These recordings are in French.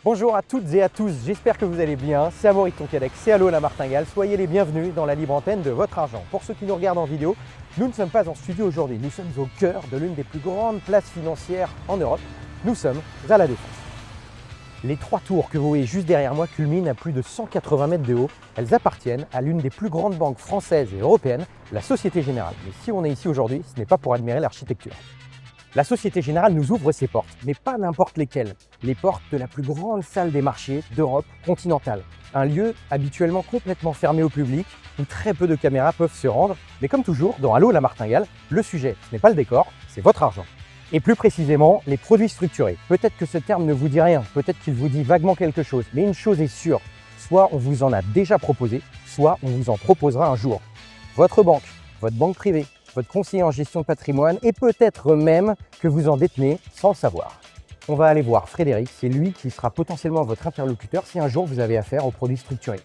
Bonjour à toutes et à tous, j'espère que vous allez bien. C'est Amaury Tonquédec, c'est Allo la Martingale. Soyez les bienvenus dans la libre antenne de votre argent. Pour ceux qui nous regardent en vidéo, nous ne sommes pas en studio aujourd'hui. Nous sommes au cœur de l'une des plus grandes places financières en Europe. Nous sommes à La Défense. Les trois tours que vous voyez juste derrière moi culminent à plus de 180 mètres de haut. Elles appartiennent à l'une des plus grandes banques françaises et européennes, la Société Générale. Mais si on est ici aujourd'hui, ce n'est pas pour admirer l'architecture. La Société Générale nous ouvre ses portes, mais pas n'importe lesquelles. Les portes de la plus grande salle des marchés d'Europe continentale. Un lieu habituellement complètement fermé au public, où très peu de caméras peuvent se rendre. Mais comme toujours, dans Allo la Martingale, le sujet, ce n'est pas le décor, c'est votre argent. Et plus précisément, les produits structurés. Peut-être que ce terme ne vous dit rien, peut-être qu'il vous dit vaguement quelque chose, mais une chose est sûre, soit on vous en a déjà proposé, soit on vous en proposera un jour. Votre banque privée, votre conseiller en gestion de patrimoine et peut-être même que vous en détenez sans le savoir. On va aller voir Frédéric, c'est lui qui sera potentiellement votre interlocuteur si un jour vous avez affaire aux produits structurés.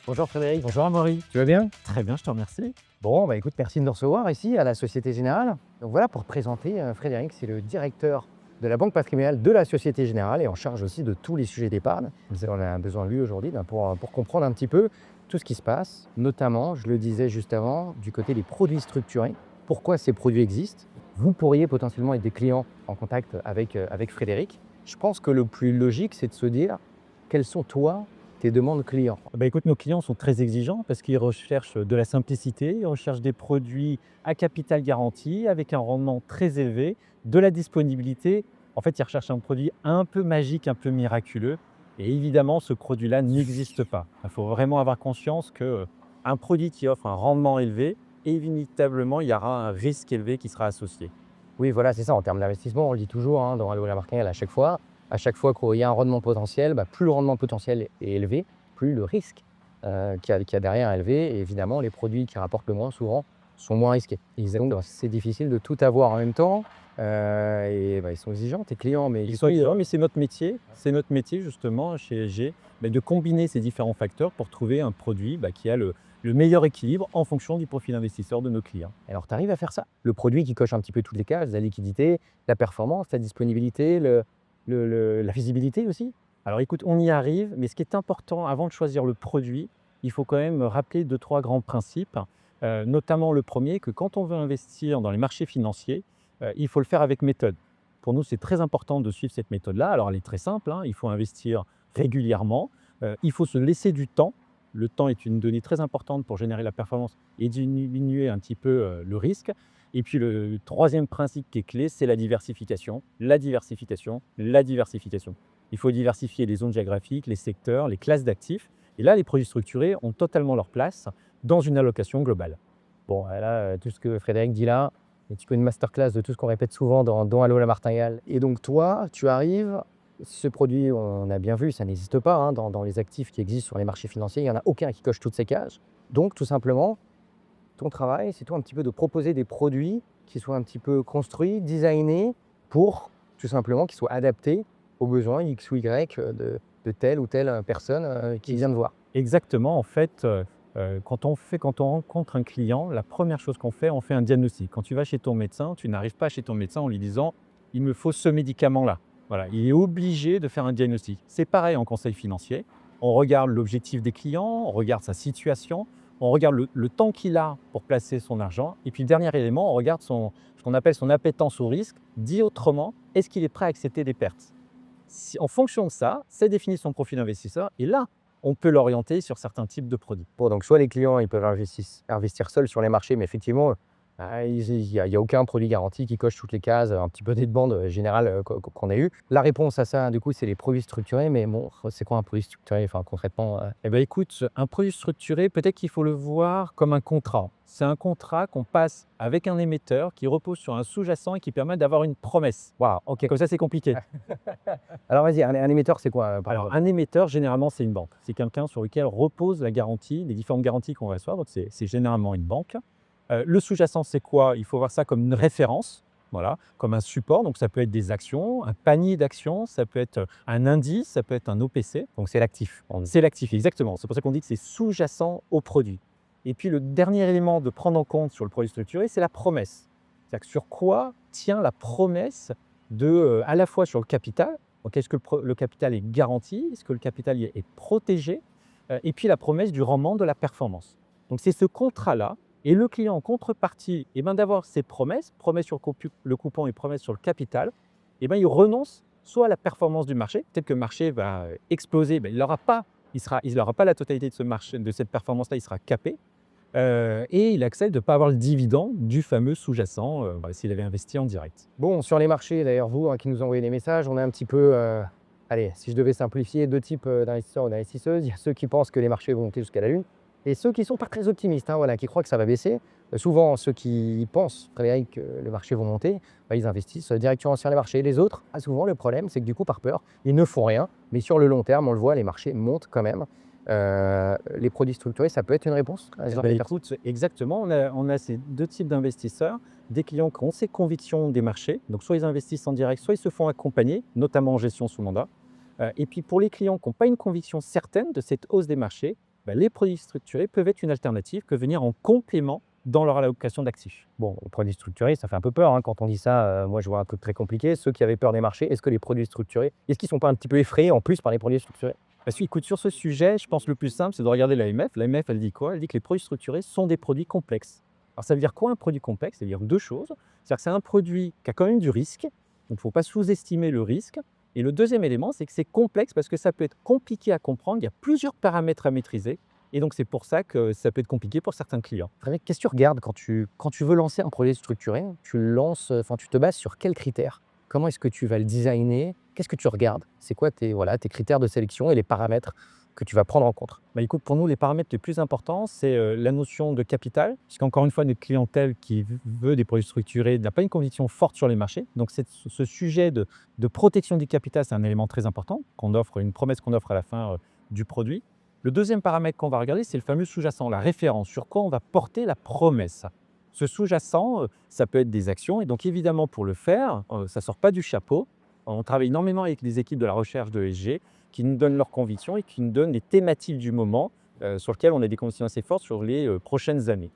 Bonjour Frédéric. Bonjour Amaury. Tu vas bien? Très bien, je te remercie. Bon, bah écoute, merci de nous recevoir ici à la Société Générale. Donc voilà, pour te présenter, Frédéric, c'est le directeur de la banque patrimoniale de la Société Générale et en charge aussi de tous les sujets d'épargne. On a besoin de lui aujourd'hui pour comprendre un petit peu tout ce qui se passe, notamment, je le disais juste avant, du côté des produits structurés. Pourquoi ces produits existent? Vous pourriez potentiellement être des clients en contact avec Frédéric. Je pense que le plus logique, c'est de se dire, quelles sont toi tes demandes clients? Écoute, nos clients sont très exigeants parce qu'ils recherchent de la simplicité, ils recherchent des produits à capital garanti avec un rendement très élevé, de la disponibilité. En fait, ils recherchent un produit un peu magique, un peu miraculeux. Et évidemment, ce produit-là n'existe pas. Il faut vraiment avoir conscience qu'un produit qui offre un rendement élevé, inévitablement, il y aura un risque élevé qui sera associé. Oui, voilà, c'est ça. En termes d'investissement, on le dit toujours dans Allo la Martingale à chaque fois. À chaque fois qu'il y a un rendement potentiel, plus le rendement potentiel est élevé, plus le risque qu'il y a derrière est élevé. Et évidemment, les produits qui rapportent le moins souvent sont moins risqués. Donc, c'est difficile de tout avoir en même temps. Ils sont exigeants, tes clients, mais Ils sont exigeants, mais c'est notre métier. C'est notre métier, justement, chez SG, de combiner ces différents facteurs pour trouver un produit qui a le meilleur équilibre en fonction du profil investisseur de nos clients. Alors, tu arrives à faire ça? Le produit qui coche un petit peu toutes les cases, la liquidité, la performance, la disponibilité, la visibilité aussi? Alors écoute, on y arrive, mais ce qui est important avant de choisir le produit, il faut quand même rappeler 2-3 grands principes, notamment le premier, que quand on veut investir dans les marchés financiers, il faut le faire avec méthode. Pour nous, c'est très important de suivre cette méthode-là. Alors elle est très simple, il faut investir régulièrement, il faut se laisser du temps. Le temps est une donnée très importante pour générer la performance et diminuer un petit peu le risque. Et puis le troisième principe qui est clé, c'est la diversification, la diversification, la diversification. Il faut diversifier les zones géographiques, les secteurs, les classes d'actifs. Et là, les produits structurés ont totalement leur place dans une allocation globale. Bon, là, tout ce que Frédéric dit là, c'est un petit peu une masterclass de tout ce qu'on répète souvent dans Allo la Martingale. Et donc toi, tu arrives, ce produit, on a bien vu, ça n'existe pas dans les actifs qui existent sur les marchés financiers. Il n'y en a aucun qui coche toutes ces cases. Donc tout simplement, ton travail, c'est toi un petit peu de proposer des produits qui soient un petit peu construits, designés pour tout simplement qu'ils soient adaptés aux besoins X ou Y de telle ou telle personne qui vient de voir. Exactement, en fait, quand on rencontre un client, la première chose qu'on fait, on fait un diagnostic. Quand tu vas chez ton médecin, tu n'arrives pas chez ton médecin en lui disant « il me faut ce médicament-là ». Voilà, il est obligé de faire un diagnostic. C'est pareil en conseil financier. On regarde l'objectif des clients, on regarde sa situation, on regarde le temps qu'il a pour placer son argent. Et puis, le dernier élément, on regarde ce qu'on appelle son appétence au risque. Dit autrement, est-ce qu'il est prêt à accepter des pertes? En fonction de ça, c'est définir son profil investisseur. Et là, on peut l'orienter sur certains types de produits. Bon, donc soit les clients ils peuvent investir seuls sur les marchés, mais effectivement, il n'y a aucun produit garanti qui coche toutes les cases, un petit peu des demandes générales qu'on a eues. La réponse à ça, du coup, c'est les produits structurés. Mais bon, c'est quoi un produit structuré concrètement? Écoute, un produit structuré, peut-être qu'il faut le voir comme un contrat. C'est un contrat qu'on passe avec un émetteur qui repose sur un sous-jacent et qui permet d'avoir une promesse. Waouh, ok. Comme ça, c'est compliqué. Alors vas-y, un émetteur, c'est quoi? Alors, un émetteur, généralement, c'est une banque. C'est quelqu'un sur lequel repose la garantie, les différentes garanties qu'on reçoit. Donc, c'est généralement une banque. Le sous-jacent, c'est quoi? Il faut voir ça comme une référence, voilà, comme un support. Donc, ça peut être des actions, un panier d'actions, ça peut être un indice, ça peut être un OPC. Donc, c'est l'actif. C'est l'actif, exactement. C'est pour ça qu'on dit que c'est sous-jacent au produit. Et puis, le dernier élément de prendre en compte sur le produit structuré, c'est la promesse. C'est-à-dire sur quoi tient la promesse à la fois sur le capital, Donc, est-ce que le capital est garanti? Est-ce que le capital est protégé? Et puis la promesse du rendement de la performance. Donc, c'est ce contrat-là. Et le client, en contrepartie, d'avoir ces promesses sur le coupon et promesses sur le capital, il renonce soit à la performance du marché, peut-être que le marché va exploser, il n'aura pas la totalité de, de cette performance-là, il sera capé, et il accepte de ne pas avoir le dividende du fameux sous-jacent s'il avait investi en direct. Bon, sur les marchés, d'ailleurs, vous qui nous envoyez des messages, on a un petit peu, allez, si je devais simplifier, deux types d'investisseurs ou d'investisseuses. Il y a ceux qui pensent que les marchés vont monter jusqu'à la Lune et ceux qui ne sont pas très optimistes, qui croient que ça va baisser. Souvent, ceux qui pensent, Frédéric, que les marchés vont monter, ils investissent directement sur les marchés. Les autres, souvent, le problème, c'est que du coup, par peur, ils ne font rien. Mais sur le long terme, on le voit, les marchés montent quand même. Les produits structurés, ça peut être une réponse à ce genre de personnes. Écoute, exactement, on a ces deux types d'investisseurs, des clients qui ont ces convictions des marchés, donc soit ils investissent en direct, soit ils se font accompagner, notamment en gestion sous mandat. Et puis pour les clients qui n'ont pas une conviction certaine de cette hausse des marchés, les produits structurés peuvent être une alternative, peuvent venir en complément dans leur allocation d'actifs. Bon, les produits structurés, ça fait un peu peur quand on dit ça. Moi, je vois un truc très compliqué. Ceux qui avaient peur des marchés, est-ce que les produits structurés, est-ce qu'ils ne sont pas un petit peu effrayés en plus par les produits structurés? Parce qu'écoute, sur ce sujet, je pense que le plus simple, c'est de regarder l'AMF. L'AMF, elle dit quoi? Elle dit que les produits structurés sont des produits complexes. Alors, ça veut dire quoi un produit complexe? Ça veut dire deux choses. C'est-à-dire que c'est un produit qui a quand même du risque, donc il ne faut pas sous-estimer le risque. Et le deuxième élément, c'est que c'est complexe parce que ça peut être compliqué à comprendre. Il y a plusieurs paramètres à maîtriser. Et donc, c'est pour ça que ça peut être compliqué pour certains clients. Frédéric, qu'est-ce que tu regardes quand tu veux lancer un produit structuré? Tu te bases sur quels critères? Comment est-ce que tu vas le designer? Qu'est-ce que tu regardes? C'est quoi tes critères de sélection et les paramètres que tu vas prendre en compte? Écoute, pour nous, les paramètres les plus importants, c'est la notion de capital, puisqu'encore une fois, notre clientèle qui veut des produits structurés n'a pas une conviction forte sur les marchés. Donc, ce sujet de protection du capital, c'est un élément très important, une promesse qu'on offre à la fin du produit. Le deuxième paramètre qu'on va regarder, c'est le fameux sous-jacent, la référence, sur quoi on va porter la promesse. Ce sous-jacent, ça peut être des actions. Et donc, évidemment, pour le faire, ça ne sort pas du chapeau. On travaille énormément avec les équipes de la recherche de ESG qui nous donnent leurs convictions et qui nous donnent les thématiques du moment sur lesquelles on a des convictions assez fortes sur les prochaines années.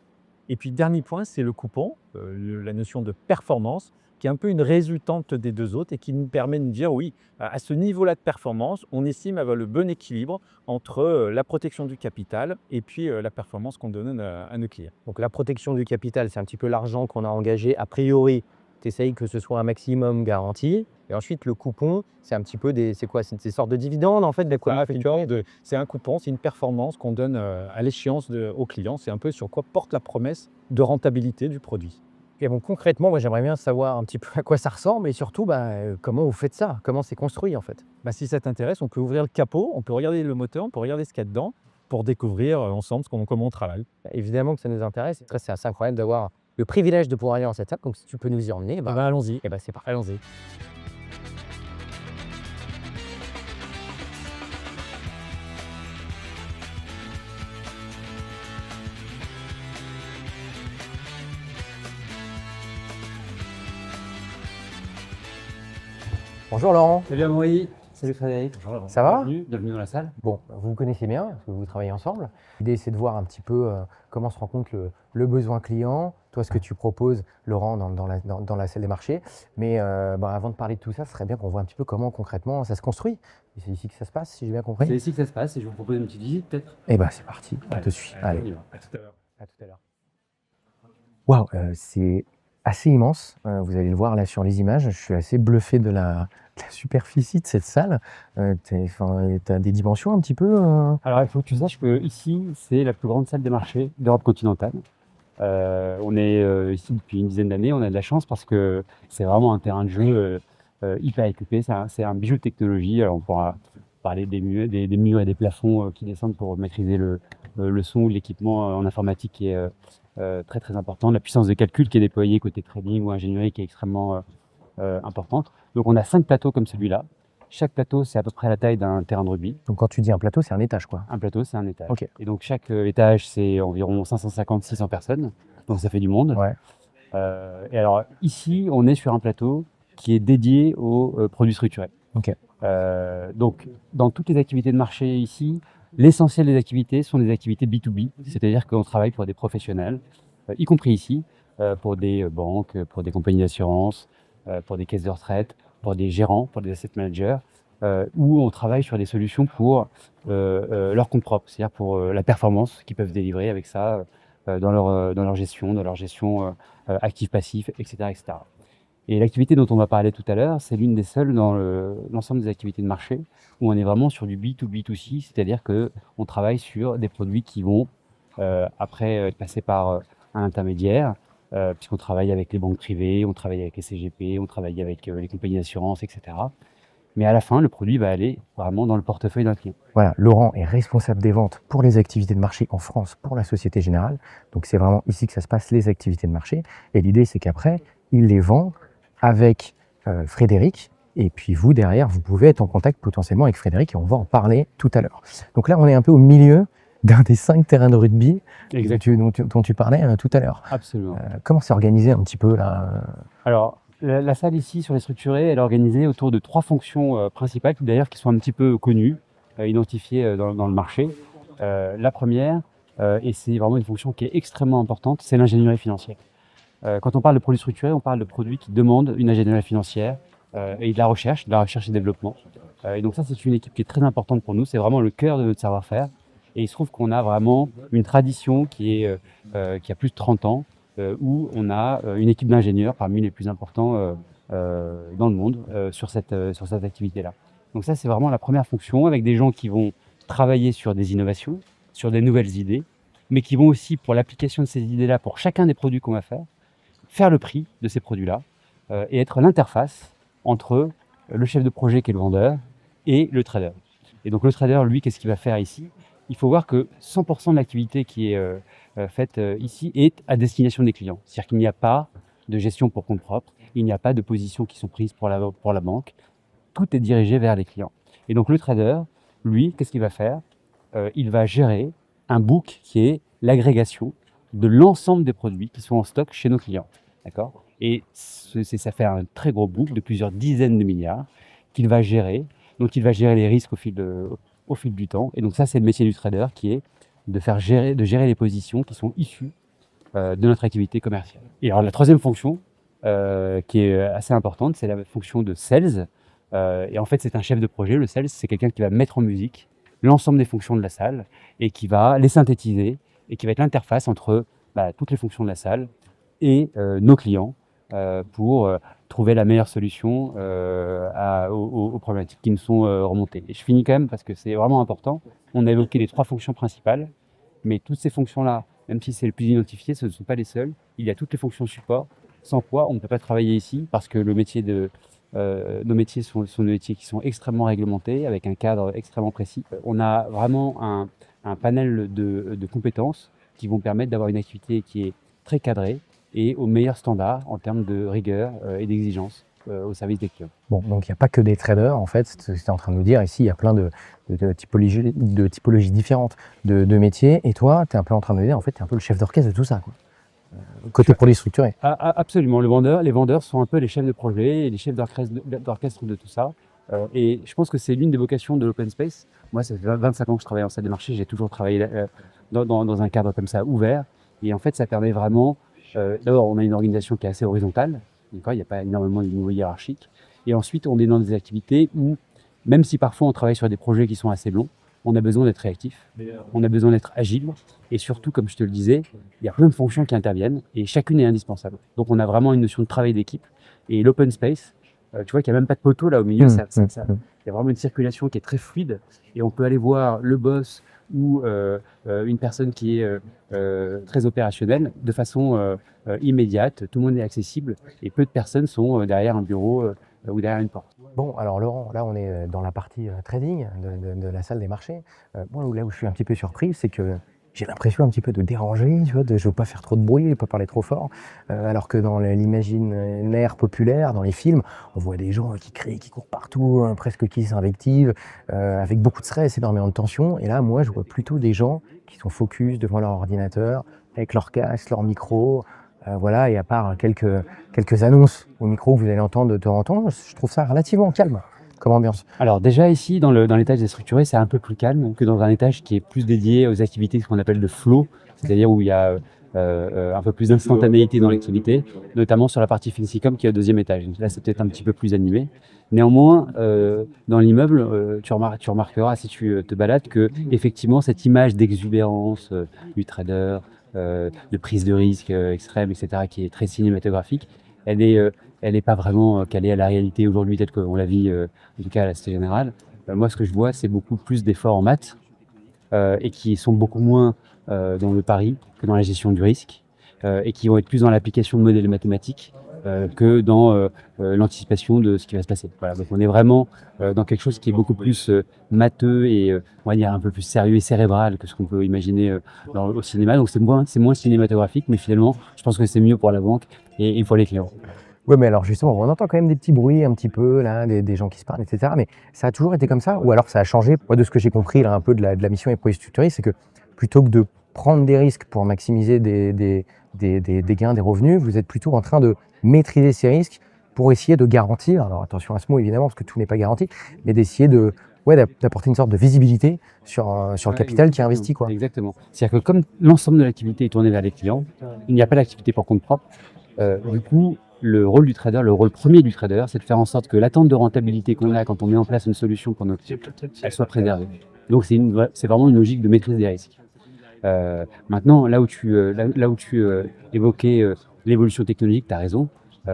Et puis, dernier point, c'est le coupon, la notion de performance, qui est un peu une résultante des deux autres et qui nous permet de dire oui, à ce niveau-là de performance, on estime avoir le bon équilibre entre la protection du capital et puis la performance qu'on donne à nos clients. Donc la protection du capital, c'est un petit peu l'argent qu'on a engagé. A priori, tu essayes que ce soit un maximum garanti. Et ensuite, le coupon, c'est un petit peu c'est des sortes de dividendes en fait. C'est un coupon, c'est une performance qu'on donne à l'échéance au client. C'est un peu sur quoi porte la promesse de rentabilité du produit. Et bon, concrètement, moi j'aimerais bien savoir un petit peu à quoi ça ressemble et surtout comment vous faites ça, comment c'est construit en fait. Si ça t'intéresse, on peut ouvrir le capot, on peut regarder le moteur, on peut regarder ce qu'il y a dedans pour découvrir ensemble comment on travaille. Évidemment que ça nous intéresse, c'est assez incroyable d'avoir le privilège de pouvoir aller dans cette salle, donc si tu peux nous y emmener, allons-y. C'est parfait. Allons-y. Bonjour Laurent. Salut Amaury. Salut Frédéric. Bonjour. Ça va? Bienvenue dans la salle. Bon, vous vous connaissez bien, parce que vous travaillez ensemble. L'idée, c'est de voir un petit peu comment se rend compte le besoin client, toi, ce que tu proposes, Laurent, dans la salle des marchés. Mais avant de parler de tout ça, ce serait bien qu'on voit un petit peu comment concrètement ça se construit. Et c'est ici que ça se passe, si j'ai bien compris. C'est ici que ça se passe et je vous propose une petite visite peut-être. C'est parti, on te suit. Allez. À tout à l'heure. À tout à l'heure. Waouh, c'est assez immense. Vous allez le voir là sur les images. Je suis assez bluffé de la superficie de cette salle. Tu as des dimensions un petit peu Alors il faut que tu saches que ici c'est la plus grande salle des marchés d'Europe continentale. On est ici depuis une dizaine d'années. On a de la chance parce que c'est vraiment un terrain de jeu hyper équipé. C'est un bijou de technologie. Alors on pourra parler des murs et des plafonds qui descendent pour maîtriser le son ou l'équipement en informatique qui est très très important. La puissance de calcul qui est déployée côté trading ou ingénierie qui est extrêmement importante. Donc on a 5 plateaux comme celui-là. Chaque plateau, c'est à peu près la taille d'un terrain de rugby. Donc quand tu dis un plateau, c'est un étage quoi? Un plateau, c'est un étage. Okay. Et donc chaque étage, c'est environ 550-600 personnes. Donc ça fait du monde. Ouais. Et alors ici, on est sur un plateau qui est dédié aux produits structurés. Okay. Donc dans toutes les activités de marché ici, l'essentiel des activités sont des activités B2B. C'est-à-dire qu'on travaille pour des professionnels, y compris ici, pour des banques, pour des compagnies d'assurance, pour des caisses de retraite, pour des gérants, pour des asset managers, où on travaille sur des solutions pour leur compte propre, c'est-à-dire pour la performance qu'ils peuvent délivrer avec ça dans leur gestion actif-passif, etc., etc. Et l'activité dont on va parler tout à l'heure, c'est l'une des seules dans l'ensemble des activités de marché où on est vraiment sur du B2B2C, c'est-à-dire qu'on travaille sur des produits qui vont après passer par un intermédiaire, puisqu'on travaille avec les banques privées, on travaille avec les CGP, on travaille avec les compagnies d'assurance, etc. Mais à la fin, le produit va aller vraiment dans le portefeuille d'un client. Voilà, Laurent est responsable des ventes pour les activités de marché en France pour la Société Générale. Donc c'est vraiment ici que ça se passe, les activités de marché. Et l'idée, c'est qu'après, il les vend avec Frédéric. Et puis vous, derrière, vous pouvez être en contact potentiellement avec Frédéric et on va en parler tout à l'heure. Donc là, on est un peu au milieu d'un des 5 terrains de rugby dont tu parlais tout à l'heure. Absolument. Comment c'est organisé un petit peu là Alors, la salle ici sur les structurés, elle est organisée autour de 3 fonctions principales, d'ailleurs qui sont un petit peu connues, identifiées dans le marché. La première, et c'est vraiment une fonction qui est extrêmement importante, c'est l'ingénierie financière. Quand on parle de produits structurés, on parle de produits qui demandent une ingénierie financière et de la recherche et développement. Et donc ça, c'est une équipe qui est très importante pour nous, c'est vraiment le cœur de notre savoir-faire. Et il se trouve qu'on a vraiment une tradition qui a plus de 30 ans, où on a une équipe d'ingénieurs parmi les plus importants dans le monde sur cette activité-là. Donc ça, c'est vraiment la première fonction, avec des gens qui vont travailler sur des innovations, sur des nouvelles idées, mais qui vont aussi, pour l'application de ces idées-là, pour chacun des produits qu'on va faire le prix de ces produits-là et être l'interface entre le chef de projet qui est le vendeur et le trader. Et donc le trader, lui, qu'est-ce qu'il va faire ici ? Il faut voir que 100% de l'activité qui est faite ici est à destination des clients. C'est-à-dire qu'il n'y a pas de gestion pour compte propre, il n'y a pas de positions qui sont prises pour la banque. Tout est dirigé vers les clients. Et donc le trader, lui, qu'est-ce qu'il va faire ? Il va gérer un book qui est l'agrégation de l'ensemble des produits qui sont en stock chez nos clients. D'accord ? Et ça fait un très gros book de plusieurs dizaines de milliards qu'il va gérer. Donc il va gérer les risques au fil du temps. Et donc ça, c'est le métier du trader qui est de gérer les positions qui sont issues de notre activité commerciale. Et alors la troisième fonction, qui est assez importante, c'est la fonction de sales. Et en fait, c'est un chef de projet. Le sales, c'est quelqu'un qui va mettre en musique l'ensemble des fonctions de la salle et qui va les synthétiser et qui va être l'interface entre toutes les fonctions de la salle et nos clients pour trouver la meilleure solution aux problématiques qui nous sont remontées. Et je finis quand même parce que c'est vraiment important. On a évoqué les 3 fonctions principales, mais toutes ces fonctions-là, même si c'est le plus identifié, ce ne sont pas les seules. Il y a toutes les fonctions support, sans quoi on ne peut pas travailler ici parce que nos métiers sont des métiers qui sont extrêmement réglementés, avec un cadre extrêmement précis. On a vraiment un panel de compétences qui vont permettre d'avoir une activité qui est très cadrée et aux meilleurs standards en termes de rigueur et d'exigence au service des clients. Bon, donc il n'y a pas que des traders, en fait, c'est ce que tu es en train de nous dire. Ici, il y a plein de typologies différentes de métiers. Et toi, tu es un peu en train de nous dire, en fait, tu es un peu le chef d'orchestre de tout ça, quoi. Côté produit structuré. Absolument. Les vendeurs sont un peu les chefs de projet et les chefs d'orchestre de tout ça. Et je pense que c'est l'une des vocations de l'open space. Moi, ça fait 25 ans que je travaille en salle des marchés. J'ai toujours travaillé dans un cadre comme ça, ouvert. Et en fait, ça permet vraiment... D'abord, on a une organisation qui est assez horizontale. Il n'y a pas énormément de niveau hiérarchique. Et ensuite, on est dans des activités où, même si parfois on travaille sur des projets qui sont assez longs, on a besoin d'être réactif, on a besoin d'être agile. Et surtout, comme je te le disais, il y a plein de fonctions qui interviennent et chacune est indispensable. Donc, on a vraiment une notion de travail d'équipe. Et l'open space, tu vois qu'il n'y a même pas de poteau là au milieu. Il y a vraiment une circulation qui est très fluide. Et on peut aller voir le boss ou une personne qui est très opérationnelle de façon immédiate. Tout le monde est accessible et peu de personnes sont derrière un bureau ou derrière une porte. Bon, alors Laurent, là on est dans la partie trading de la salle des marchés. Moi, là où je suis un petit peu surpris, c'est que j'ai l'impression un petit peu de déranger, tu vois, je ne veux pas faire trop de bruit, je ne veux pas parler trop fort. Alors que dans l'imaginaire populaire, dans les films, on voit des gens qui crient, qui courent partout, presque qui s'invectivent, avec beaucoup de stress, énormément de tension. Et là, moi, je vois plutôt des gens qui sont focus devant leur ordinateur, avec leur casque, leur micro. Voilà, et à part quelques annonces au micro que vous allez entendre de temps en temps, je trouve ça relativement calme comme ambiance. Alors déjà ici, dans l'étage déstructuré, c'est un peu plus calme que dans un étage qui est plus dédié aux activités qu'on appelle de flow, c'est-à-dire où il y a un peu plus d'instantanéité dans l'activité, notamment sur la partie Fixicom qui est au deuxième étage. Donc là, c'est peut-être un petit peu plus animé. Néanmoins, dans l'immeuble, tu remarqueras si tu te balades que effectivement cette image d'exubérance du trader, de prise de risque extrême, etc., qui est très cinématographique, elle est pas vraiment calée à la réalité aujourd'hui, telle qu'on la vit, en tout cas à la Société Générale. Moi, ce que je vois, c'est beaucoup plus d'efforts en maths et qui sont beaucoup moins dans le pari que dans la gestion du risque et qui vont être plus dans l'application de modèles mathématiques que dans l'anticipation de ce qui va se passer. Voilà, donc on est vraiment dans quelque chose qui est beaucoup plus matheux et on va dire un peu plus sérieux et cérébral que ce qu'on peut imaginer au cinéma. Donc c'est moins cinématographique, mais finalement, je pense que c'est mieux pour la banque et pour les clients. Oui, mais alors justement, on entend quand même des petits bruits un petit peu, là, des gens qui se parlent, etc. Mais ça a toujours été comme ça? Ou alors ça a changé? Moi, de ce que j'ai compris là, un peu de la mission et Produits Tutorie, c'est que plutôt que de prendre des risques pour maximiser des gains, des revenus, vous êtes plutôt en train de maîtriser ces risques pour essayer de garantir, alors attention à ce mot évidemment, parce que tout n'est pas garanti, mais d'essayer d'apporter une sorte de visibilité sur le capital qui est investi, quoi. Exactement. C'est-à-dire que comme l'ensemble de l'activité est tourné vers les clients, il n'y a pas d'activité pour compte propre. Du coup, le rôle du trader, le rôle premier du trader, c'est de faire en sorte que l'attente de rentabilité qu'on a quand on met en place une solution pour nos clients, elle soit préservée. Donc c'est vraiment une logique de maîtrise des risques. Maintenant, là où tu évoquais l'évolution technologique, tu as raison.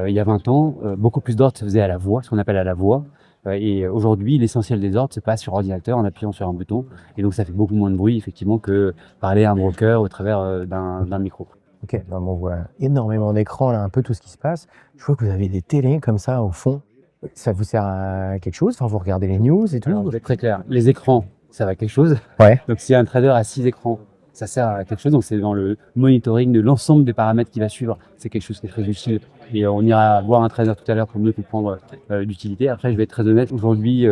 Il y a 20 ans, beaucoup plus d'ordres se faisaient à la voix, ce qu'on appelle à la voix. Et aujourd'hui, l'essentiel des ordres se passe sur ordinateur en appuyant sur un bouton. Et donc, ça fait beaucoup moins de bruit, effectivement, que parler à un broker au travers d'un micro. Ok, donc on voit énormément d'écrans, là, un peu tout ce qui se passe. Je vois que vous avez des télés comme ça au fond. Ça vous sert à quelque chose? Enfin, vous regardez les news et tout? Alors, je vais être très clair. Les écrans, ça va à quelque chose. Ouais. Donc, s'il y a un trader à 6 écrans, ça sert à quelque chose. Donc, c'est dans le monitoring de l'ensemble des paramètres qui va suivre. C'est quelque chose qui est très utile. Et on ira voir un trader tout à l'heure pour mieux comprendre l'utilité. Après, je vais être très honnête. Aujourd'hui,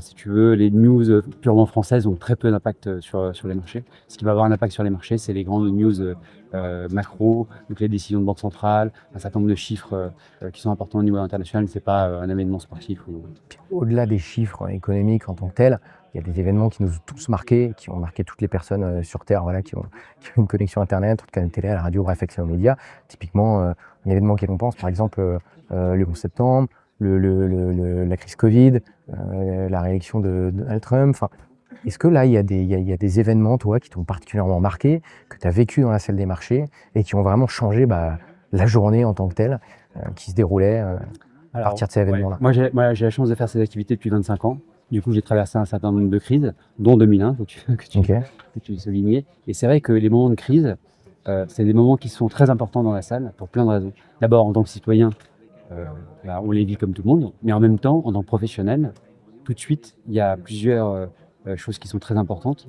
si tu veux, les news purement françaises ont très peu d'impact sur les marchés. Ce qui va avoir un impact sur les marchés, c'est les grandes news macro, donc les décisions de banque centrale, un certain nombre de chiffres qui sont importants au niveau international. C'est pas un événement sportif. Au-delà des chiffres économiques en tant que tels, il y a des événements qui nous ont tous marqués, qui ont marqué toutes les personnes sur Terre, voilà, qui ont une connexion Internet, en tout cas la télé, à la radio, bref, accès aux médias. Typiquement, un événement auquel on pense, par exemple, le 11 septembre, la crise Covid, la réélection de Donald Trump. Enfin, est-ce que là, il y a des événements, toi, qui t'ont particulièrement marqué, que tu as vécu dans la salle des marchés et qui ont vraiment changé la journée en tant que telle, qui se déroulait à partir de ces événements-là? Moi, j'ai la chance de faire ces activités depuis 25 ans. Du coup, j'ai traversé un certain nombre de crises, dont 2001, que tu soulignais. Et c'est vrai que les moments de crise, c'est des moments qui sont très importants dans la salle pour plein de raisons. D'abord, en tant que citoyen, on les vit comme tout le monde, mais en même temps, en tant que professionnel, tout de suite, il y a plusieurs choses qui sont très importantes.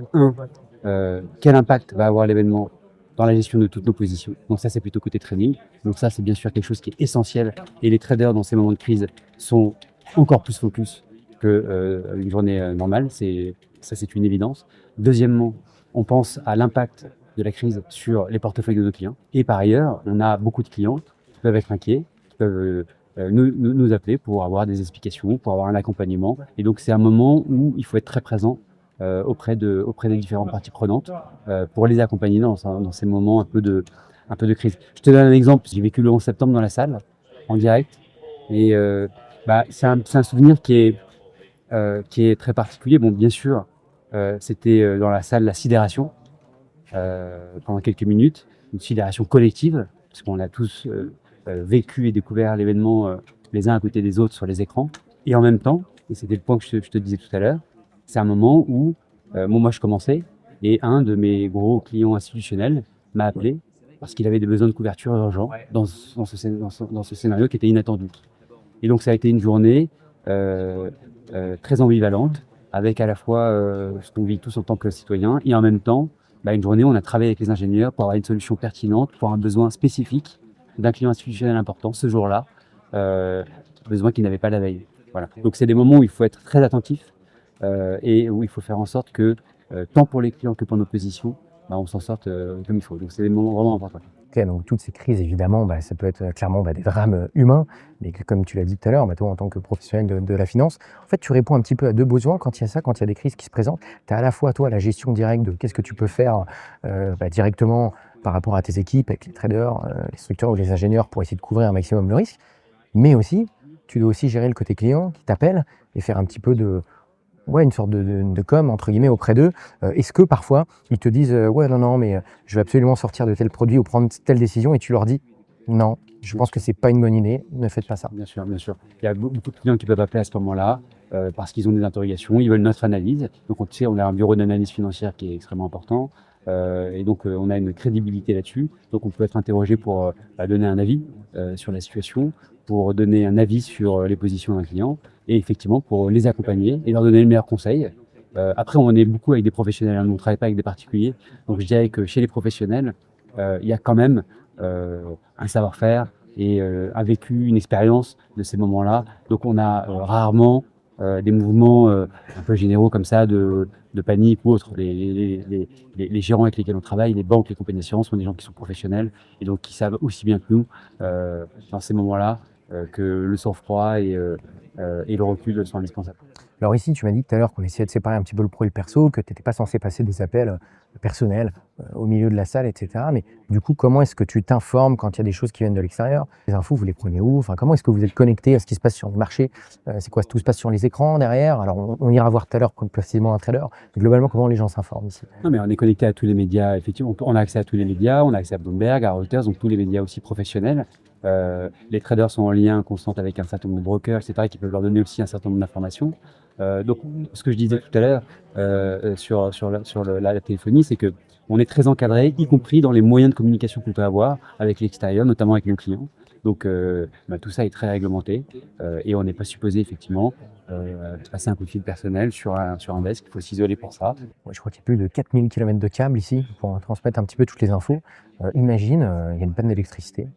Quel impact va avoir l'événement dans la gestion de toutes nos positions? Donc ça, c'est plutôt côté trading. Donc ça, c'est bien sûr quelque chose qui est essentiel. Et les traders, dans ces moments de crise, sont encore plus focus qu'une journée normale. Ça, c'est une évidence. Deuxièmement, on pense à l'impact de la crise sur les portefeuilles de nos clients. Et par ailleurs, on a beaucoup de clients qui peuvent être inquiets, qui peuvent nous appeler pour avoir des explications, pour avoir un accompagnement. Et donc, c'est un moment où il faut être très présent auprès des différentes parties prenantes pour les accompagner dans ces moments un peu de crise. Je te donne un exemple. J'ai vécu le 11 septembre dans la salle, en direct. Et c'est un souvenir qui est très particulier. Bon, bien sûr, c'était dans la salle la sidération pendant quelques minutes, une sidération collective, parce qu'on a tous vécu et découvert l'événement les uns à côté des autres sur les écrans. Et en même temps, et c'était le point que je te disais tout à l'heure, c'est un moment où moi je commençais et un de mes gros clients institutionnels m'a appelé parce qu'il avait des besoins de couverture urgents dans ce scénario qui était inattendu. Et donc ça a été une journée très ambivalente, avec à la fois ce qu'on vit tous en tant que citoyens et en même temps une journée où on a travaillé avec les ingénieurs pour avoir une solution pertinente pour un besoin spécifique d'un client institutionnel important ce jour-là, besoin qu'il n'avait pas la veille. Voilà. Donc c'est des moments où il faut être très attentif et où il faut faire en sorte que tant pour les clients que pour nos positions, on s'en sorte comme il faut. Donc c'est des moments vraiment importants. Okay, donc toutes ces crises, évidemment, ça peut être clairement des drames humains, mais comme tu l'as dit tout à l'heure, toi en tant que professionnel de la finance, en fait tu réponds un petit peu à deux besoins quand il y a ça, quand il y a des crises qui se présentent. Tu as à la fois toi la gestion directe de qu'est-ce que tu peux faire directement par rapport à tes équipes, avec les traders, les structures ou les ingénieurs pour essayer de couvrir un maximum le risque. Mais aussi, tu dois aussi gérer le côté client qui t'appelle et faire un petit peu une sorte de com, entre guillemets, auprès d'eux. Est-ce que parfois, ils te disent ouais, non, mais je vais absolument sortir de tel produit ou prendre telle décision et tu leur dis non, je pense que c'est pas une bonne idée, ne faites pas ça. Bien sûr, bien sûr. Il y a beaucoup de clients qui peuvent appeler à ce moment-là parce qu'ils ont des interrogations, ils veulent notre analyse. Donc, on a un bureau d'analyse financière qui est extrêmement important. Et donc, on a une crédibilité là-dessus. Donc, on peut être interrogé pour donner un avis sur la situation, pour donner un avis sur les positions d'un client et effectivement pour les accompagner et leur donner le meilleur conseil. Après, on est beaucoup avec des professionnels, on ne travaille pas avec des particuliers. Donc, je dirais que chez les professionnels, il y a quand même un savoir-faire et un vécu, une expérience de ces moments-là. Donc, on a rarement des mouvements un peu généraux comme ça de panique ou autre. Les gérants avec lesquels on travaille, les banques, les compagnies d'assurance sont des gens qui sont professionnels et donc qui savent aussi bien que nous dans ces moments-là que le sang-froid et le recul sont indispensables. Alors ici, tu m'as dit tout à l'heure qu'on essayait de séparer un petit peu le pro et le perso, que tu n'étais pas censé passer des appels personnels au milieu de la salle, etc. Mais du coup, comment est-ce que tu t'informes quand il y a des choses qui viennent de l'extérieur? Les infos, vous les prenez où? Enfin, comment est-ce que vous êtes connecté à ce qui se passe sur le marché? C'est quoi? Tout se passe sur les écrans derrière? Alors, on ira voir tout à l'heure précisément un trader. Mais globalement, comment les gens s'informent ici? Non, mais on est connecté à tous les médias, effectivement. On a accès à tous les médias, on a accès à Bloomberg, à Reuters, donc tous les médias aussi professionnels. Les traders sont en lien constant avec un certain nombre de brokers, etc., qui peuvent leur donner aussi un certain nombre d'informations. Donc, ce que je disais tout à l'heure sur la téléphonie, c'est que on est très encadré, y compris dans les moyens de communication qu'on peut avoir avec l'extérieur, notamment avec nos clients. Donc, tout ça est très réglementé et on n'est pas supposé effectivement passer un coup de fil personnel sur un desk. Il faut s'isoler pour ça. Ouais, je crois qu'il y a plus de 4000 km de câbles ici pour transmettre un petit peu toutes les infos. Imagine, il y a une panne d'électricité.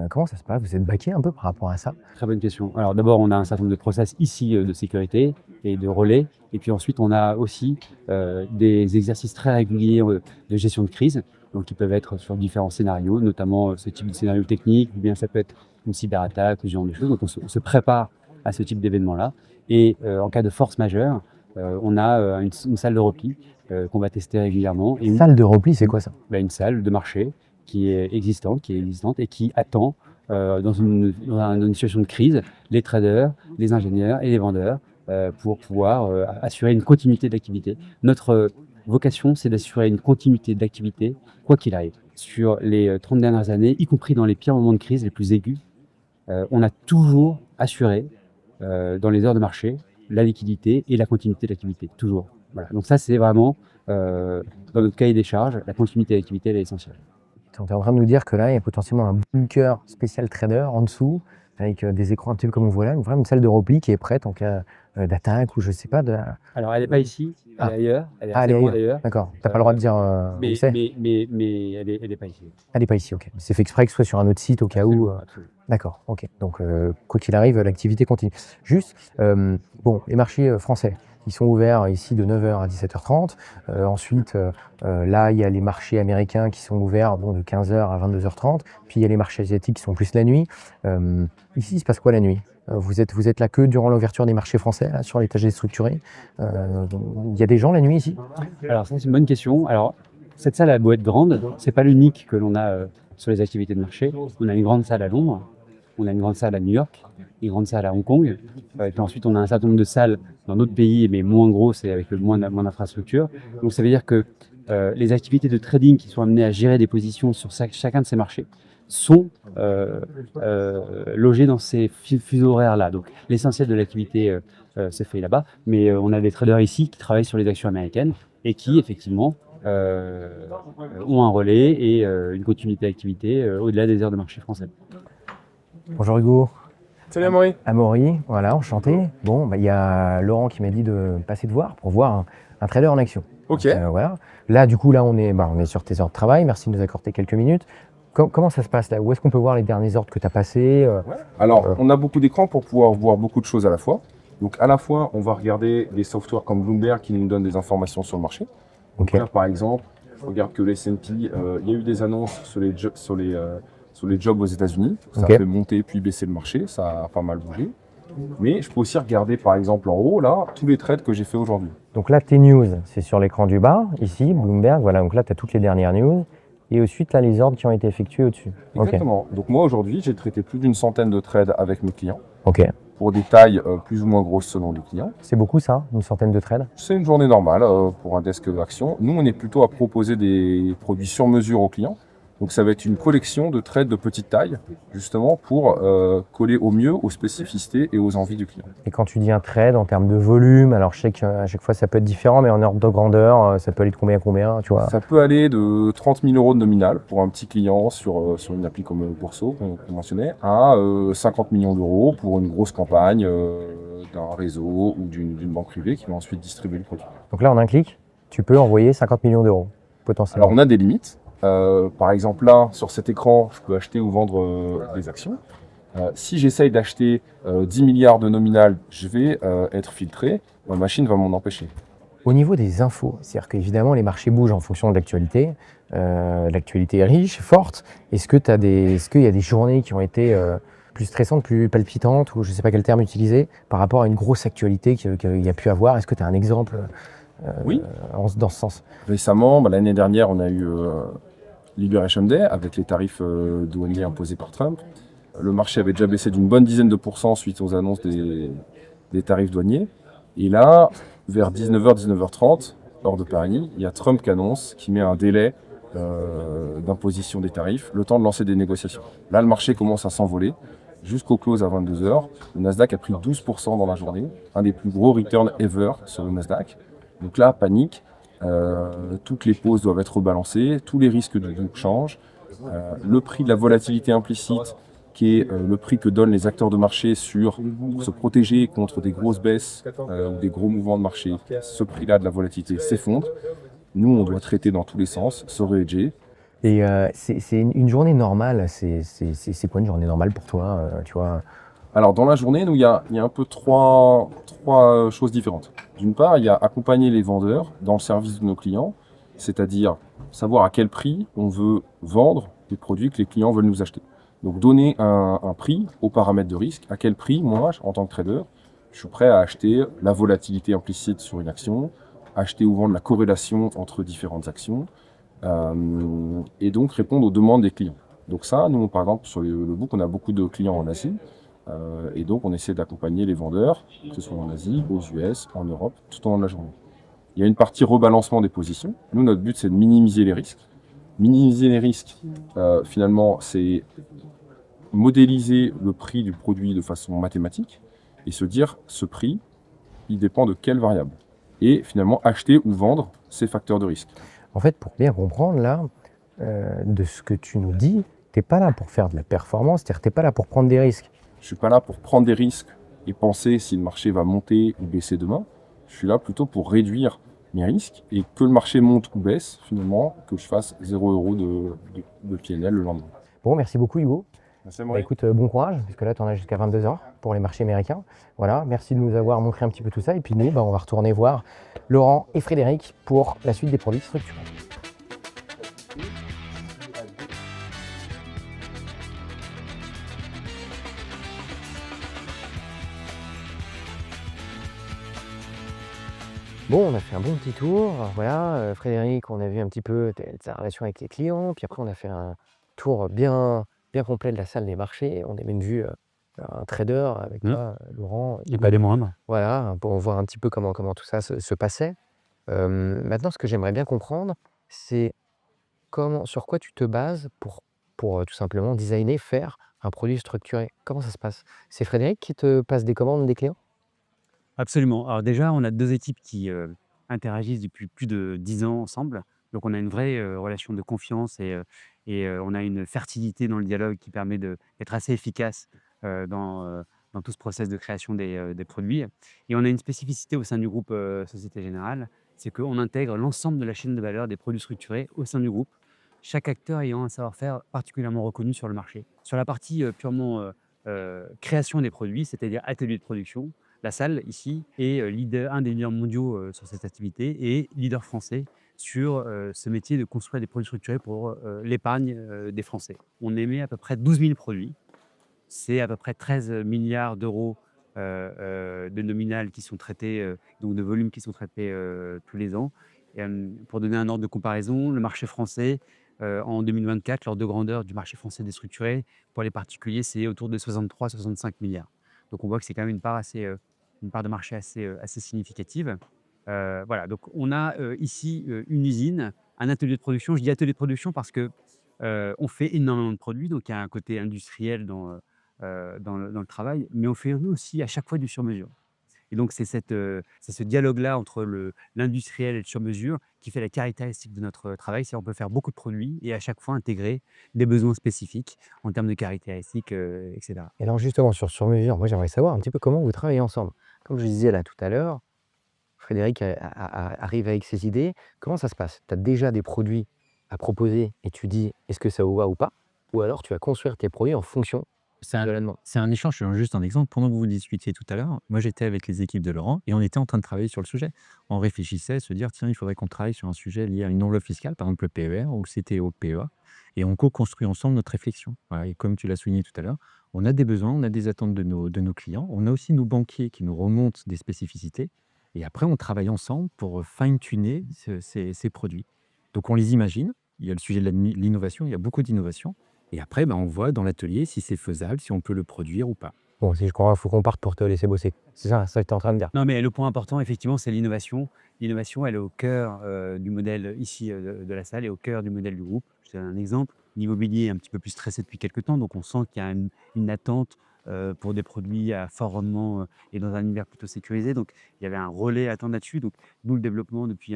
Comment ça se passe? Vous êtes baqué un peu par rapport à ça? Très bonne question. Alors d'abord, on a un certain nombre de process ici de sécurité et de relais. Et puis ensuite, on a aussi des exercices très réguliers de gestion de crise, donc qui peuvent être sur différents scénarios, notamment ce type de scénario technique, ou bien ça peut être une cyberattaque ou ce genre de choses. Donc on se prépare à ce type d'événement-là. Et en cas de force majeure, on a une salle de repli qu'on va tester régulièrement. Une salle de repli, c'est quoi ça? Une salle de marché qui est existante et qui attend dans une situation de crise les traders, les ingénieurs et les vendeurs pour pouvoir assurer une continuité d'activité. Notre vocation, c'est d'assurer une continuité d'activité quoi qu'il arrive. Sur les 30 dernières années, y compris dans les pires moments de crise, les plus aigus, on a toujours assuré dans les heures de marché la liquidité et la continuité d'activité, toujours. Voilà. Donc ça, c'est vraiment, dans notre cahier des charges, la continuité d'activité, elle est essentielle. Tu es en train de nous dire que là, il y a potentiellement un bunker spécial trader en dessous, avec des écrans un petit peu comme on voit là, vraiment une salle de repli qui est prête en cas d'attaque ou je sais pas. Alors, elle n'est pas ici, elle est ailleurs. Elle est elle est ailleurs. ailleurs. D'accord, tu n'as pas le droit de dire où c'est? Mais elle n'est pas ici. Elle n'est pas ici, ok. C'est fait exprès que ce soit sur un autre site au cas où. D'accord, ok. Donc, quoi qu'il arrive, l'activité continue. Juste, les marchés français, ils sont ouverts ici de 9h à 17h30. Ensuite, là, il y a les marchés américains qui sont ouverts de 15h à 22h30. Puis, il y a les marchés asiatiques qui sont plus la nuit. Ici, il se passe quoi la nuit? Vous êtes là que durant l'ouverture des marchés français, là, sur l'étage déstructuré. Il y a des gens la nuit ici? Alors, ça, c'est une bonne question. Alors, cette salle a beau être grande, c'est pas l'unique que l'on a sur les activités de marché. On a une grande salle à Londres, on a une grande salle à New York, une grande salle à Hong Kong. Et puis ensuite, on a un certain nombre de salles dans d'autres pays, mais moins gros, c'est avec le moins d'infrastructures. Donc, ça veut dire que les activités de trading qui sont amenées à gérer des positions sur chacun de ces marchés sont logées dans ces fuseaux horaires-là. Donc, l'essentiel de l'activité se fait là-bas. Mais on a des traders ici qui travaillent sur les actions américaines et qui, effectivement, ont un relais et une continuité d'activité au-delà des heures de marché français. Bonjour Hugo. Salut Amaury. Amaury, voilà, enchanté. Bon, il y a Laurent qui m'a dit de passer te voir pour voir un trader en action. Ok. Donc, voilà. Là, du coup, on est sur tes heures de travail. Merci de nous accorder quelques minutes. Comment ça se passe là? Où est-ce qu'on peut voir les derniers ordres que tu as passés? Alors, on a beaucoup d'écrans pour pouvoir voir beaucoup de choses à la fois. Donc, à la fois, on va regarder des softwares comme Bloomberg qui nous donnent des informations sur le marché. Donc là, par exemple, je regarde que le S&P, il y a eu des annonces sur les jobs aux États-Unis. Ça a fait monter puis baisser le marché, ça a pas mal bougé. Mais je peux aussi regarder, par exemple, en haut, là, tous les trades que j'ai fait aujourd'hui. Donc là, tes news, c'est sur l'écran du bas, ici, Bloomberg. Voilà, donc là, tu as toutes les dernières news. et ensuite là les ordres qui ont été effectués au-dessus. Ok. Exactement. Donc moi aujourd'hui, j'ai traité plus d'une centaine de trades avec mes clients Ok. pour des tailles plus ou moins grosses selon les clients. C'est beaucoup ça, une centaine de trades. C'est une journée normale pour un desk action. Nous, on est plutôt à proposer des produits sur mesure aux clients. Donc ça va être une collection de trades de petite taille, justement pour coller au mieux aux spécificités et aux envies du client. Et quand tu dis un trade en termes de volume, alors je sais qu'à chaque fois ça peut être différent, mais en ordre de grandeur, ça peut aller de combien à combien, tu vois? Ça peut aller de 30 000 euros de nominal pour un petit client sur une appli comme Bourso qu'on mentionnait, à 50 millions d'euros pour une grosse campagne d'un réseau ou d'une banque privée qui va ensuite distribuer le produit. Donc là, en un clic, tu peux envoyer 50 millions d'euros, potentiellement. Alors on a des limites. Par exemple là, sur cet écran, je peux acheter ou vendre des actions. Si j'essaye d'acheter 10 milliards de nominal, je vais être filtré. Ma machine va m'en empêcher. Au niveau des infos, c'est-à-dire qu'évidemment, les marchés bougent en fonction de l'actualité. L'actualité est riche, forte. Est-ce qu'il y a des journées qui ont été plus stressantes, plus palpitantes, ou je ne sais pas quel terme utiliser, par rapport à une grosse actualité qu'il y a pu avoir? Est-ce que tu as un exemple Oui. dans ce sens? Récemment, l'année dernière, on a eu Liberation Day avec les tarifs douaniers imposés par Trump. Le marché avait déjà baissé d'une bonne dizaine de pourcents suite aux annonces des tarifs douaniers. Et là, vers 19h, 19h30, hors de Paris, il y a Trump qui annonce, qui met un délai d'imposition des tarifs, le temps de lancer des négociations. Là, le marché commence à s'envoler jusqu'au close à 22h. Le Nasdaq a pris 12% dans la journée, un des plus gros returns ever sur le Nasdaq. Donc là, panique. Toutes les pauses doivent être rebalancées, tous les risques de changent. Le prix de la volatilité implicite, qui est le prix que donnent les acteurs de marché pour se protéger contre des grosses baisses ou des gros mouvements de marché, ce prix-là de la volatilité s'effondre. Nous, on doit traiter dans tous les sens, se re-hedger. Et c'est une journée normale, c'est quoi une journée normale pour toi, tu vois? Alors, dans la journée, nous, il y a un peu trois choses différentes. D'une part, il y a accompagner les vendeurs dans le service de nos clients, c'est-à-dire savoir à quel prix on veut vendre les produits que les clients veulent nous acheter. Donc, donner un prix aux paramètres de risque. À quel prix, moi, en tant que trader, je suis prêt à acheter la volatilité implicite sur une action, acheter ou vendre la corrélation entre différentes actions, et donc répondre aux demandes des clients. Donc ça, nous, par exemple, sur le book, on a beaucoup de clients en Asie. Et donc, on essaie d'accompagner les vendeurs, que ce soit en Asie, aux US, en Europe, tout au long de la journée. Il y a une partie rebalancement des positions. Nous, notre but, c'est de minimiser les risques. Minimiser les risques, finalement, c'est modéliser le prix du produit de façon mathématique et se dire, ce prix, il dépend de quelle variable. Et finalement, acheter ou vendre ces facteurs de risque. En fait, pour bien comprendre, là, de ce que tu nous dis, tu n'es pas là pour faire de la performance, c'est-à-dire que tu n'es pas là pour prendre des risques. Je ne suis pas là pour prendre des risques et penser si le marché va monter ou baisser demain. Je suis là plutôt pour réduire mes risques et que le marché monte ou baisse, finalement, que je fasse 0 € de PNL le lendemain. Bon, merci beaucoup Hugo. Merci, Écoute, bon courage, puisque là tu en as jusqu'à 22h pour les marchés américains. Voilà, merci de nous avoir montré un petit peu tout ça. Et puis nous, on va retourner voir Laurent et Frédéric pour la suite des produits structurés. Bon, on a fait un bon petit tour. Voilà, Frédéric, on a vu un petit peu sa relation avec les clients. Puis après, on a fait un tour bien complet de la salle des marchés. On a même vu un trader avec toi, Laurent. Et pas des moindres. Voilà, pour voir un petit peu comment tout ça se passait. Maintenant, ce que j'aimerais bien comprendre, c'est sur quoi tu te bases pour tout simplement designer, faire un produit structuré. Comment ça se passe? C'est Frédéric qui te passe des commandes des clients? Absolument. Alors déjà, on a 2 équipes qui, interagissent depuis plus de 10 ans ensemble. Donc on a une vraie, relation de confiance et on a une fertilité dans le dialogue qui permet d'être assez efficace, dans tout ce process de création des produits. Et on a une spécificité au sein du groupe, Société Générale, c'est qu'on intègre l'ensemble de la chaîne de valeur des produits structurés au sein du groupe, chaque acteur ayant un savoir-faire particulièrement reconnu sur le marché. Sur la partie, purement, création des produits, c'est-à-dire atelier de production, la salle ici est un des leaders mondiaux sur cette activité et leader français sur ce métier de construire des produits structurés pour l'épargne des Français. On émet à peu près 12 000 produits. C'est à peu près 13 milliards d'euros de nominal qui sont traités, donc de volumes qui sont traités tous les ans. Et, pour donner un ordre de comparaison, le marché français En 2024, l'ordre de grandeur du marché français déstructuré, pour les particuliers, c'est autour de 63-65 milliards. Donc on voit que c'est quand même une part de marché assez significative. Voilà, donc on a ici une usine, un atelier de production. Je dis atelier de production parce que on fait énormément de produits, donc il y a un côté industriel dans le travail, mais on fait aussi à chaque fois du sur-mesure. Et donc c'est ce dialogue-là entre l'industriel et le sur-mesure qui fait la caractéristique de notre travail. C'est on peut faire beaucoup de produits et à chaque fois intégrer des besoins spécifiques en termes de caractéristiques, et cetera. Et alors justement, sur-mesure, moi j'aimerais savoir un petit peu comment vous travaillez ensemble. Comme je disais là tout à l'heure, Frédéric arrive avec ses idées. Comment ça se passe? Tu as déjà des produits à proposer et tu dis est-ce que ça vous va ou pas? Ou alors tu vas construire tes produits en fonction C'est de un la demande. c'est un échange, je donne juste un exemple. Pendant que vous discutiez tout à l'heure, moi j'étais avec les équipes de Laurent et on était en train de travailler sur le sujet. On réfléchissait, se dire: «Tiens, il faudrait qu'on travaille sur un sujet lié à une enveloppe fiscale», par exemple le PER ou le CTO, PEA et on co-construit ensemble notre réflexion. Voilà et comme tu l'as souligné tout à l'heure, on a des besoins, on a des attentes de nos clients. On a aussi nos banquiers qui nous remontent des spécificités et après on travaille ensemble pour fine tuner ces produits. Donc on les imagine, il y a le sujet de l'innovation, il y a beaucoup d'innovation et après, on voit dans l'atelier si c'est faisable, si on peut le produire ou pas. Bon, si je crois, il faut qu'on parte pour te laisser bosser. C'est ça que tu es en train de dire. Non, mais le point important, effectivement, c'est l'innovation. L'innovation, elle est au cœur du modèle ici de la salle et au cœur du modèle du groupe. Je te donne un exemple. L'immobilier est un petit peu plus stressé depuis quelques temps, donc on sent qu'il y a une attente pour des produits à fort rendement et dans un univers plutôt sécurisé. Donc il y avait un relais à attendre là-dessus. Donc nous, le développement depuis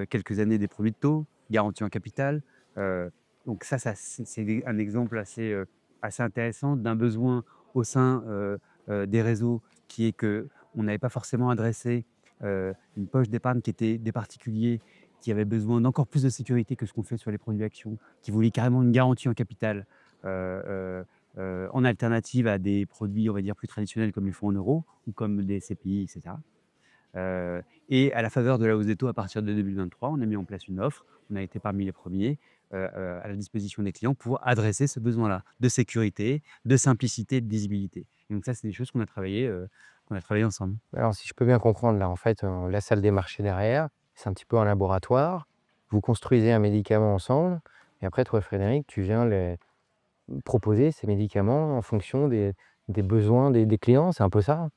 quelques années des produits de taux, garantie en capital. euh, donc ça c'est un exemple assez intéressant d'un besoin au sein des réseaux qui est que on n'avait pas forcément adressé une poche d'épargne qui était des particuliers qui avaient besoin d'encore plus de sécurité que ce qu'on fait sur les produits actions, qui voulaient carrément une garantie en capital en alternative à des produits, on va dire, plus traditionnels comme les fonds en euros ou comme des CPI, etc. Et à la faveur de la hausse des taux à partir de 2023, on a mis en place une offre. On a été parmi les premiers à la disposition des clients pour adresser ce besoin-là de sécurité, de simplicité, de visibilité. Et donc ça, c'est des choses qu'on a travaillé ensemble. Alors, si je peux bien comprendre, là, en fait, la salle des marchés derrière, c'est un petit peu un laboratoire. Vous construisez un médicament ensemble et après, toi, Frédéric, tu viens proposer ces médicaments en fonction des besoins des clients, c'est un peu ça?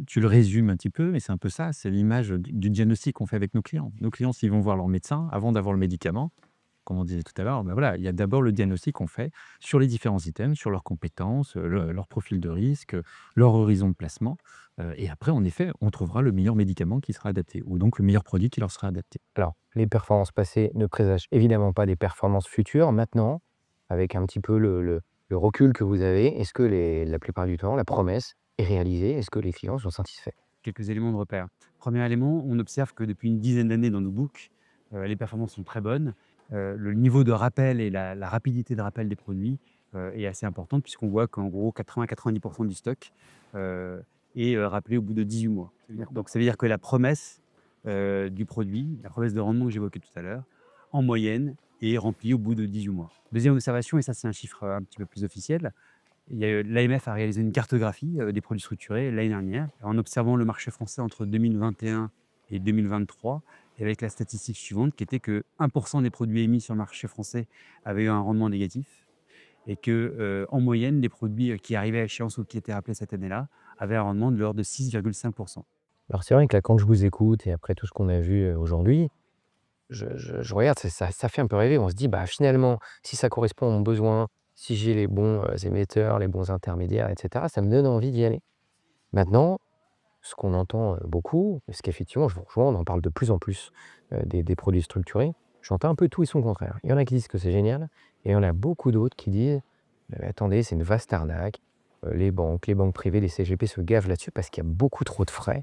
Tu le résumes un petit peu, mais c'est un peu ça, c'est l'image du diagnostic qu'on fait avec nos clients. Nos clients, s'ils vont voir leur médecin, avant d'avoir le médicament, comme on disait tout à l'heure, voilà, il y a d'abord le diagnostic qu'on fait sur les différents items, sur leurs compétences, leur profil de risque, leur horizon de placement. Et après, en effet, on trouvera le meilleur médicament qui sera adapté, ou donc le meilleur produit qui leur sera adapté. Alors, les performances passées ne présagent évidemment pas des performances futures. Maintenant, avec un petit peu le recul que vous avez, est-ce que la plupart du temps, la promesse est réalisée? Est-ce que les clients sont satisfaits? Quelques éléments de repère. Premier élément, on observe que depuis une dizaine d'années dans nos books, les performances sont très bonnes. Le niveau de rappel et la rapidité de rappel des produits est assez importante puisqu'on voit qu'en gros 80-90% du stock est rappelé au bout de 18 mois. Donc ça veut dire que la promesse du produit, la promesse de rendement que j'évoquais tout à l'heure, en moyenne est remplie au bout de 18 mois. Deuxième observation, et ça c'est un chiffre un petit peu plus officiel, l'AMF a réalisé une cartographie des produits structurés l'année dernière en observant le marché français entre 2021 et 2023 et avec la statistique suivante qui était que 1% des produits émis sur le marché français avaient eu un rendement négatif et que en moyenne, les produits qui arrivaient à échéance ou qui étaient rappelés cette année-là avaient un rendement de l'ordre de 6,5%. Alors, c'est vrai que là, quand je vous écoute et après tout ce qu'on a vu aujourd'hui, je regarde, ça fait un peu rêver. On se dit, bah, finalement, si ça correspond à mon besoin, si j'ai les bons émetteurs, les bons intermédiaires, etc., ça me donne envie d'y aller. Maintenant, ce qu'on entend beaucoup, ce qu'effectivement, je vous rejoins, on en parle de plus en plus des produits structurés. J'entends un peu tout et son contraire. Il y en a qui disent que c'est génial, et il y en a beaucoup d'autres qui disent attendez, c'est une vaste arnaque. Les banques privées, les CGP se gavent là-dessus parce qu'il y a beaucoup trop de frais.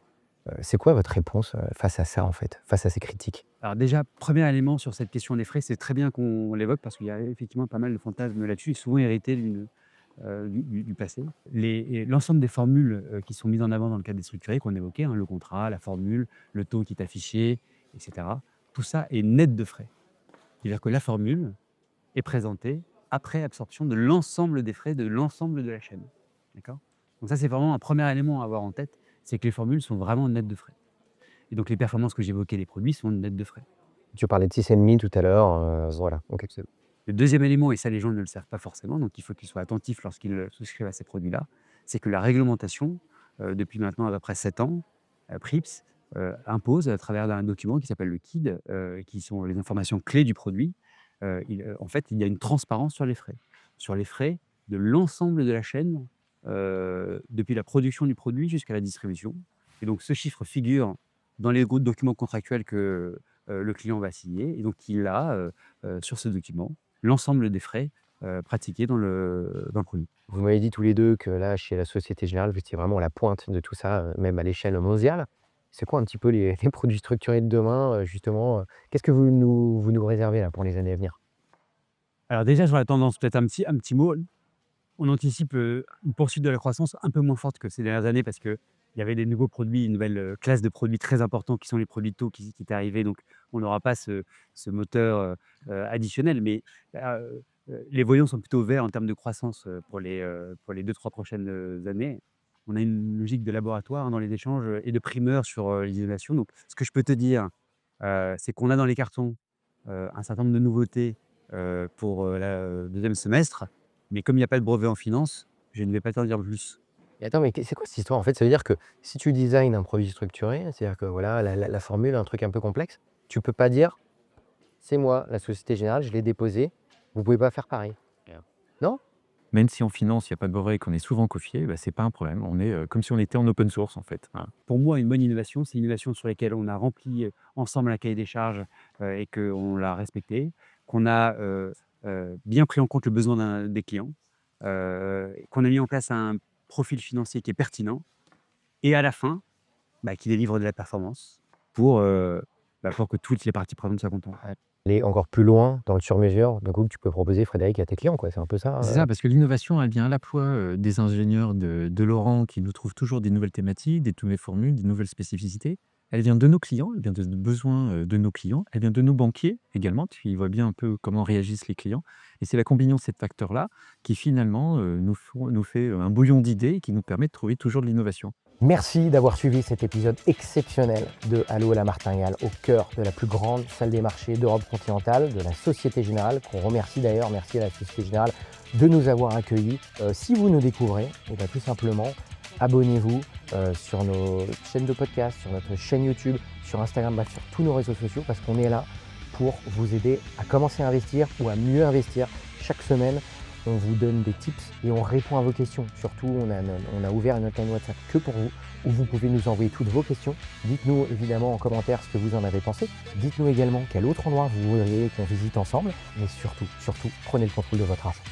C'est quoi votre réponse face à ça, en fait, face à ces critiques? Alors déjà, premier élément sur cette question des frais, c'est très bien qu'on l'évoque parce qu'il y a effectivement pas mal de fantasmes là-dessus, souvent hérités du passé. L'ensemble des formules qui sont mises en avant dans le cadre des structurés qu'on évoquait, le contrat, la formule, le taux qui est affiché, etc. Tout ça est net de frais. C'est-à-dire que la formule est présentée après absorption de l'ensemble des frais de l'ensemble de la chaîne. D'accord ? Donc ça, c'est vraiment un premier élément à avoir en tête, c'est que les formules sont vraiment nettes de frais. Et donc les performances que j'évoquais des produits sont nettes de frais. Tu parlais de 6,5 tout à l'heure. Voilà. Ok. Le deuxième élément, et ça les gens ne le savent pas forcément, donc il faut qu'ils soient attentifs lorsqu'ils souscrivent à ces produits-là, c'est que la réglementation, depuis maintenant à peu près 7 ans, PRIIPs, impose à travers un document qui s'appelle le KID, qui sont les informations clés du produit, en fait, il y a une transparence sur les frais de l'ensemble de la chaîne, depuis la production du produit jusqu'à la distribution. Et donc ce chiffre figure dans les documents contractuels que le client va signer, et donc il a sur ce document l'ensemble des frais pratiqués dans le produit. Vous m'avez dit tous les deux que là, chez la Société Générale, vous étiez vraiment à la pointe de tout ça, même à l'échelle mondiale. C'est quoi un petit peu les produits structurés de demain, justement? Qu'est-ce que vous nous réservez là pour les années à venir? Alors déjà, sur la tendance, peut-être un petit mot. On anticipe une poursuite de la croissance un peu moins forte que ces dernières années parce qu'il y avait des nouveaux produits, une nouvelle classe de produits très importants qui sont les produits taux qui est arrivé. Donc, on n'aura pas ce moteur additionnel. Mais les voyants sont plutôt verts en termes de croissance pour les 2-3 prochaines années. On a une logique de laboratoire dans les échanges et de primeur sur les innovations. Donc, ce que je peux te dire, c'est qu'on a dans les cartons un certain nombre de nouveautés pour le deuxième semestre. Mais comme il n'y a pas de brevet en finance, je ne vais pas t'en dire plus. Et attends, mais c'est quoi cette histoire? En fait, ça veut dire que si tu designs un produit structuré, c'est-à-dire que voilà, la formule, un truc un peu complexe, tu peux pas dire: «C'est moi, la Société Générale, je l'ai déposé, vous pouvez pas faire pareil». Non? Même si en finance, il n'y a pas de brevet et qu'on est souvent cofié, bah, c'est pas un problème. On est comme si on était en open source en fait. Voilà. Pour moi, une bonne innovation, c'est une innovation sur laquelle on a rempli ensemble un cahier des charges et qu'on l'a respecté, qu'on a bien pris en compte le besoin des clients, qu'on a mis en place un profil financier qui est pertinent et à la fin, qui délivre de la performance pour que toutes les parties prenantes soient contentes. Aller encore plus loin dans le sur-mesure, d'un coup, que tu peux proposer, Frédéric, à tes clients, quoi. C'est un peu ça? C'est ça, parce que l'innovation, elle vient à la fois des ingénieurs de Laurent qui nous trouvent toujours des nouvelles thématiques, des nouvelles formules, des nouvelles spécificités. Elle vient de nos clients, elle vient des besoins de nos clients, elle vient de nos banquiers également, qui voient bien un peu comment réagissent les clients. Et c'est la combinaison de ces facteurs-là qui finalement nous fait un bouillon d'idées et qui nous permet de trouver toujours de l'innovation. Merci d'avoir suivi cet épisode exceptionnel de Allô à la Martingale, au cœur de la plus grande salle des marchés d'Europe continentale, de la Société Générale, qu'on remercie d'ailleurs. Merci à la Société Générale de nous avoir accueillis. Si vous nous découvrez, tout simplement, abonnez-vous sur nos chaînes de podcast, sur notre chaîne YouTube, sur Instagram, sur tous nos réseaux sociaux, parce qu'on est là pour vous aider à commencer à investir ou à mieux investir. Chaque semaine, on vous donne des tips et on répond à vos questions. Surtout, on a ouvert notre ligne WhatsApp que pour vous, où vous pouvez nous envoyer toutes vos questions. Dites-nous évidemment en commentaire ce que vous en avez pensé. Dites-nous également quel autre endroit vous voudriez qu'on visite ensemble. Mais surtout, prenez le contrôle de votre argent.